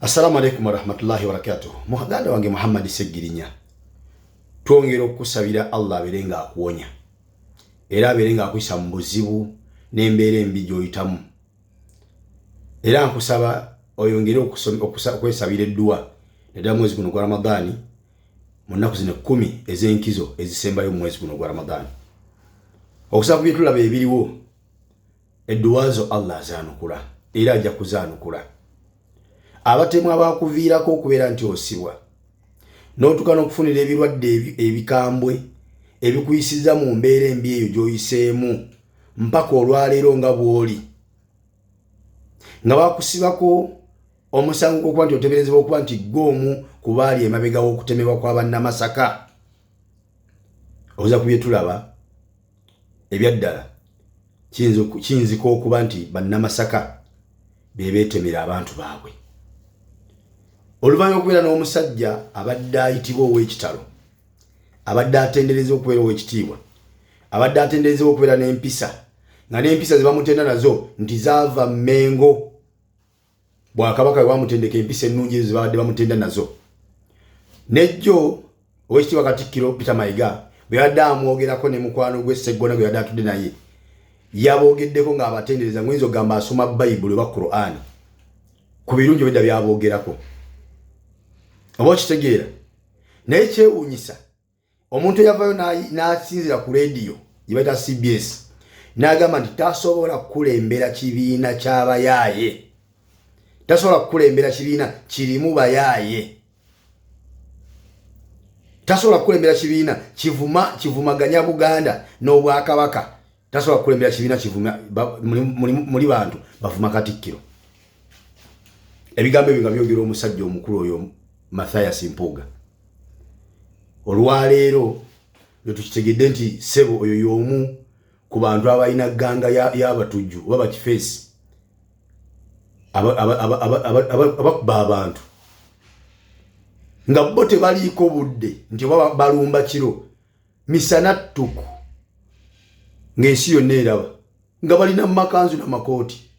Assalamu alaikum warahmatullahi wabarakatuh. Muhaganda wange Muhammad Segirinya. Twongera okusabira Allah aberenga akuwonya. Era aberenga akuyisa mu buzibu n'embeera embi gy'oyitamu. Era nkusaba oyongere okwesabira edduwa nedda mwezi guno gwa Ramadani mu nnaku zino 10 ez'enkizo ezisembayo mu mwezi guno gwa Ramadani. Okusaba ku bye tulaba ebiriwo edduwa zo Allah azanukula era ajja kuzanukula. Abatemu abakuviirako okubeera nti osibwa n'otuuka n'okufunira ebirwadde ebikambwe ebikuyisiza mu mbeera embi eyo gy'oyiseemu mpaka olwaleero nga bw'oli nga bakusibako omusango gw'okuba nti oteberezebwa okuba nti gw'omu ku baali emabega w'okutemebwa kwa bannamasaka. Oza ku bye tulaba ebyaddala kiyinzika okuba nti bannamasaka be beetemera abantu baabwe. Oluvannyuma okubeera n'omusajja abadde ayitibwa ow'ekitalo, abadde atenderezebwa okubeera ow'ekitiibwa, abadde atenderezebwa okubeera n'empisa, nga n'empisa ze bamutenda nazo nti zaava Mmengo. Bwakabaka bwe bamutendeka empisa ennungi ezo ze babadde bamutenda nazo. Nejjo ow'ekitiibwa Katikkiro Peter Mayiga bwe yadde amwogerako ne mukwano gwe Sseggona gwe yadde atudde naye, yaboogeddeko ng'abatendereza ng'oyinza okugamba asoma Bayibuli oba Qur'an ku birungi ebidda byaboogerako. Oba kitegeera naye kyewuunyisa omuntu eyavayo n'asinzira ku leediyo gye bayita CBS n'agamba nti tasobola kukulembera kibiina ky'abayaaye, tasobola kukulembera kibiina kirimu bayaaye, tasobola kukulembera kibiina kivumaganya Buganda n'Obwakabaka, tasobola kukulembera kibiina muli bantu bavuma Katikkiro. Ebigambo ebyo nga byogera omusajja omukulu oyo Mathias Mpuuga. Olwaleero tukitegedde nti ssebo oyo y'omu ku bantu abalina gganga y'abatujju oba bakifeesi abakuba abantu nga bo tebaliiko budde nti oba balumba kiro misana ttuku ng'ensi yonna eraba nga balina mu makanzu n'amakooti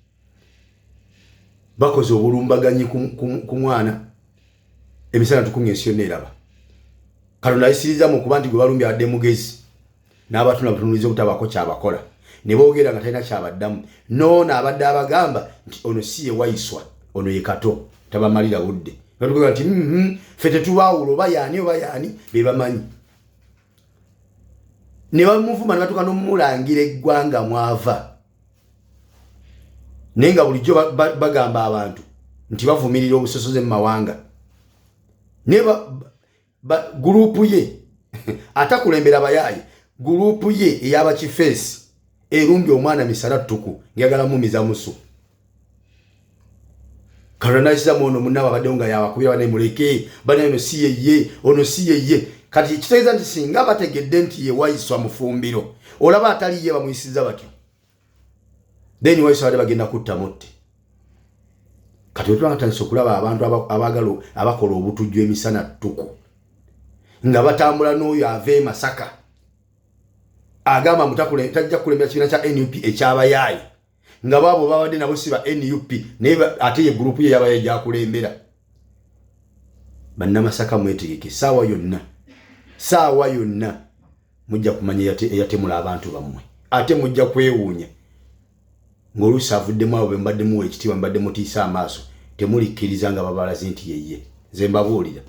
bakoze obulumbaganyi ku mwana emisana ttuku ng'ensi yonna eraba. Katonda ayisiriza mu kuba nti gwe balumbye abadde mugezi n'abatuna batunuliza obutabaako kyabakola ne boogera nga talina kyabaddamu. N'ono abadde abagamba nti ono si ye wayiswa, ono ye kato tabamalira budde. Batugamba nti ffe tetubaawula oba yaani be bamanyi. Ne bamuvuma ne batuuka n'omumulangira eggwanga mwava. Naye nga bulijjo bagamba abantu nti bavumirira obusosoze mu mawanga. Ne gurupu ye atakulembera bayaaye, gurupu ye ey'abakifeesi erumbye omwana misana ttuku ng'eyagala mumiza musu. Katonda n'ayisizamu ono munnaabwe abaddewo nga yabakubira banaye muleke banaye ono si yeye, ono si yeye. Kati kitegeeza nti singa bategedde nti ye wayiswa mu fumbiro olaba atali ye bamuyisiza batyo, then wayiswa badde bagenda kutta mutte. Kati bwe twangatandise okulaba abantu abakola obutujju emisana ttuku nga batambula n'oyo ava e Masaka agamba tajja kukulembera kibiina kya NUP ekyabayaaye nga baabo babadde nabo si ba NUP naye ate ye gurupu ye yabaye gyakulembera. Bannamasaka mwetegeke, saawa yonna mujja kumanya eyatemula abantu bammwe, ate mujja kwewuunya ng'oluusi avuddemu abo be mbadde muwa ekitiibwa mbadde mutiisa amaaso temulikkiriza nga babalaze nti yeye. Nze mbabuulira.